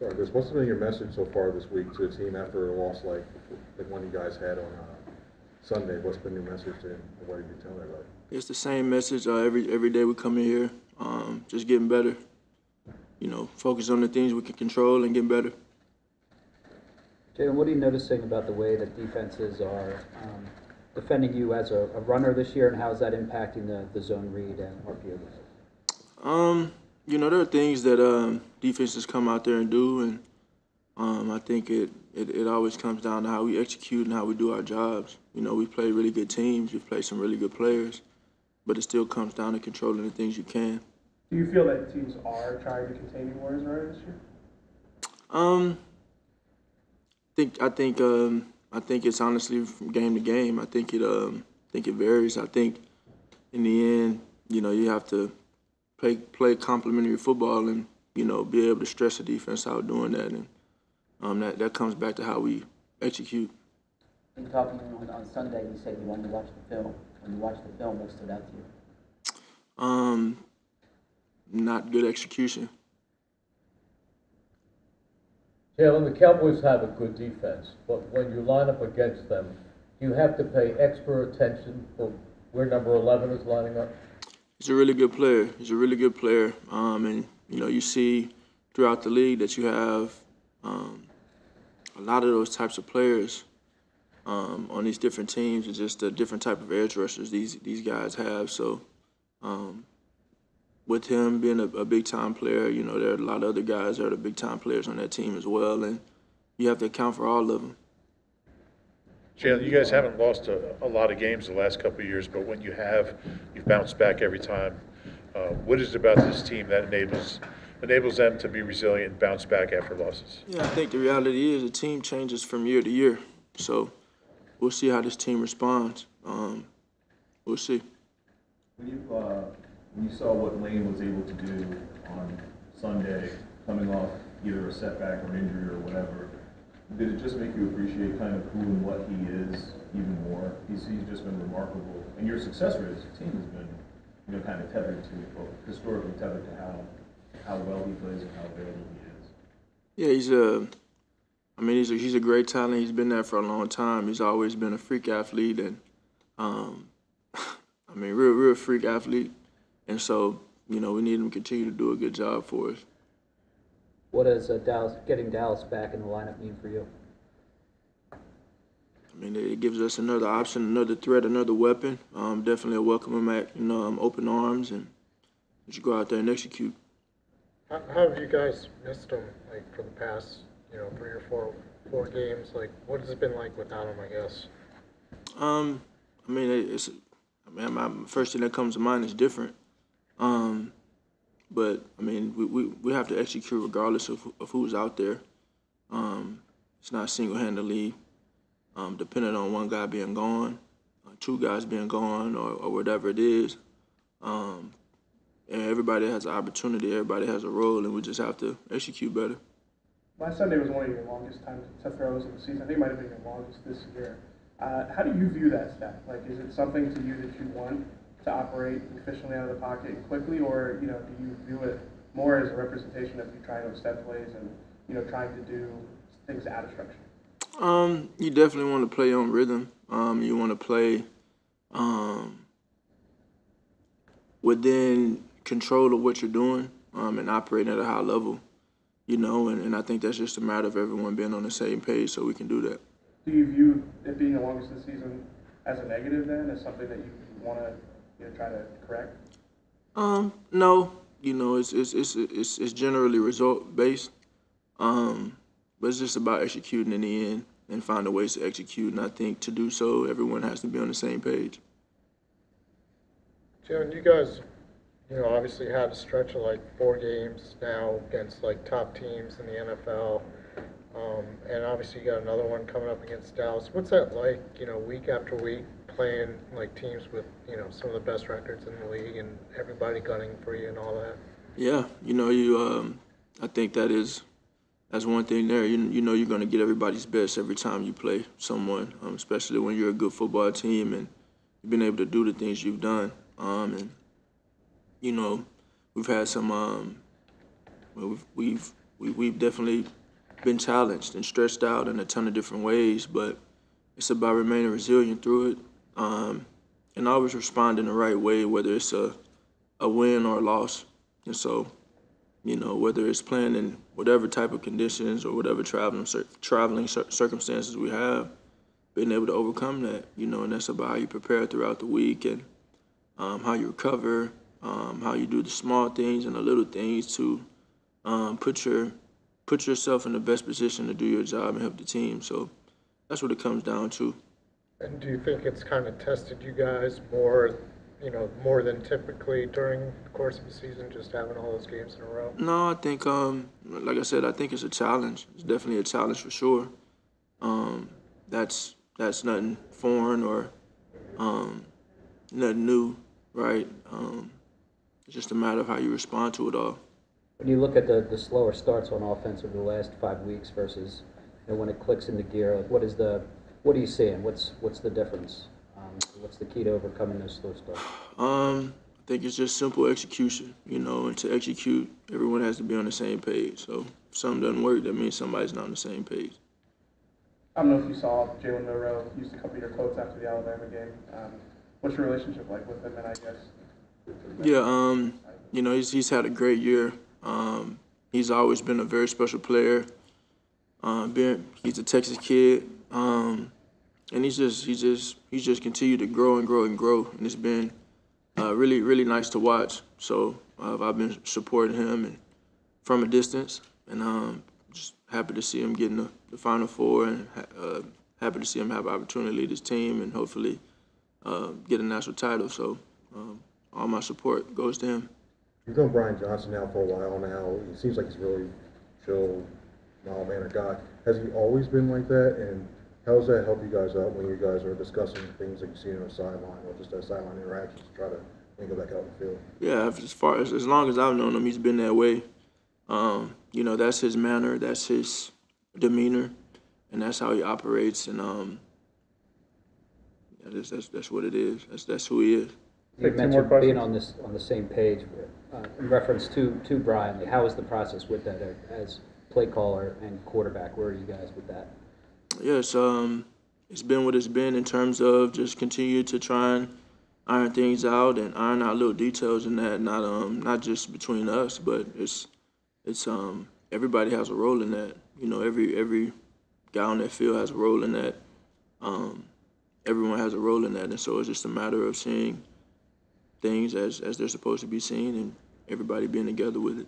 Sorry, this what's been your message so far this week to the team after a loss like the one you guys had on Sunday? What's been your message to him? What have you been telling everybody? It's the same message every day we come in here, just getting better. You know, focus on the things we can control and get better. Jalen, what are you noticing about the way that defenses are defending you as a runner this year, and how is that impacting the zone read and RPO? You know, there are things that defenses come out there and do, and I think it always comes down to how we execute and how we do our jobs. You know, we've played really good teams, we've played some really good players, but it still comes down to controlling the things you can. Do you feel that teams are trying to contain you more as a runner this year? I think it's honestly from game to game. I think it varies. I think in the end, you know, you have to play complementary football and, you know, be able to stress the defense out doing that, and that comes back to how we execute. In talking on Sunday, you said you wanted to watch the film. When you watched the film, what stood out to you? Not good execution. Jalen, the Cowboys have a good defense, but when you line up against them, you have to pay extra attention for where number 11 is lining up. He's a really good player. And you know, you see throughout the league that you have a lot of those types of players on these different teams, and just the different type of edge rushers these guys have. So with him being a big-time player, you know, there are a lot of other guys that are the big-time players on that team as well, and you have to account for all of them. Jalen, you guys haven't lost a lot of games the last couple of years, but when you have, you've bounced back every time. What is it about this team that enables them to be resilient and bounce back after losses? Yeah, I think the reality is the team changes from year to year. So we'll see how this team responds. We'll see. When you saw what Lane was able to do on Sunday, coming off either a setback or injury or whatever, did it just make you appreciate kind of who and what he is even more? He's just been remarkable, and your success rate as a team has been, you know, kind of tethered to, well, historically tethered to how well he plays and how available he is. Yeah, he's a great talent. He's been there for a long time. He's always been a freak athlete, and real freak athlete. And so, you know, we need him to continue to do a good job for us. What does getting Dallas back in the lineup mean for you? I mean, it gives us another option, another threat, another weapon. Definitely welcome him back, you know, open arms, and just go out there and execute. How have you guys missed him, like, for the past, you know, 3 or 4 games? Like, what has it been like without him, I guess? My first thing that comes to mind is different. But I mean, we have to execute regardless of who's out there. It's not single-handedly dependent on one guy being gone, 2 guys being gone, or whatever it is. And everybody has an opportunity, everybody has a role, and we just have to execute better. Last Sunday was one of your longest times to throws of the season. I think it might have been your longest this year. How do you view that stat? Like, is it something to you that you want to operate efficiently out of the pocket and quickly, or, you know, do you view it more as a representation of you trying to extend plays and, you know, trying to do things out of structure? You definitely want to play on rhythm. You want to play within control of what you're doing and operating at a high level, you know, and I think that's just a matter of everyone being on the same page so we can do that. Do you view it being the longest this season as a negative then, as something that you want to, you know, try to correct? No, you know, it's generally result based, but it's just about executing in the end and finding ways to execute. And I think to do so, everyone has to be on the same page. Jalen, you guys, you know, obviously had a stretch of like 4 games now against like top teams in the NFL. And obviously you got another one coming up against Dallas. What's that like, you know, week after week, playing like teams with, you know, some of the best records in the league and everybody gunning for you and all that? Yeah, you know, I think that's one thing there. You know you're going to get everybody's best every time you play someone, especially when you're a good football team and you've been able to do the things you've done. And, you know, we've had some we've we've definitely been challenged and stretched out in a ton of different ways, but it's about remaining resilient through it, and always respond in the right way, whether it's a win or a loss. And so, whether it's playing in whatever type of conditions or whatever traveling circumstances we have, being able to overcome that, and that's about how you prepare throughout the week and how you recover, how you do the small things and the little things to put yourself in the best position to do your job and help the team. So that's what it comes down to. And do you think it's kind of tested you guys more, more than typically during the course of the season, just having all those games in a row? No, I think, like I said, I think it's a challenge. It's definitely a challenge for sure. That's nothing foreign or nothing new, right? It's just a matter of how you respond to it all. When you look at the slower starts on offense over the last 5 weeks versus when it clicks into gear, like what are you seeing? What's the difference? What's the key to overcoming those slow starts? I think it's just simple execution, and to execute, everyone has to be on the same page. So if something doesn't work, that means somebody's not on the same page. I don't know if you saw Jalen Milroe used a couple of your quotes after the Alabama game. What's your relationship like with him? And I guess. Yeah, he's had a great year. He's always been a very special player. He's a Texas kid, and he's just continued to grow and grow and grow, and it's been really, really nice to watch. So I've been supporting him and from a distance, and just happy to see him get in the Final Four, and happy to see him have an opportunity to lead his team and hopefully get a national title. So all my support goes to him. You've known Brian Johnson now for a while now. He seems like he's really chill, mild-mannered guy. Has he always been like that? And how does that help you guys out when you guys are discussing things that you've seen on the sideline or just sideline interactions to try to think of that out in the field? Yeah, as long as I've known him, he's been that way. That's his manner, that's his demeanor, and that's how he operates. And that's what it is. That's who he is. You mentioned being on the same page in reference to Brian. Like, how was the process with that as play caller and quarterback? Where are you guys with that? Yes, it's been what it's been in terms of just continue to try and iron things out and iron out little details in that. Not just between us, but it's everybody has a role in that. Every guy on that field has a role in that. Everyone has a role in that, and so it's just a matter of seeing things as they're supposed to be seen and everybody being together with it.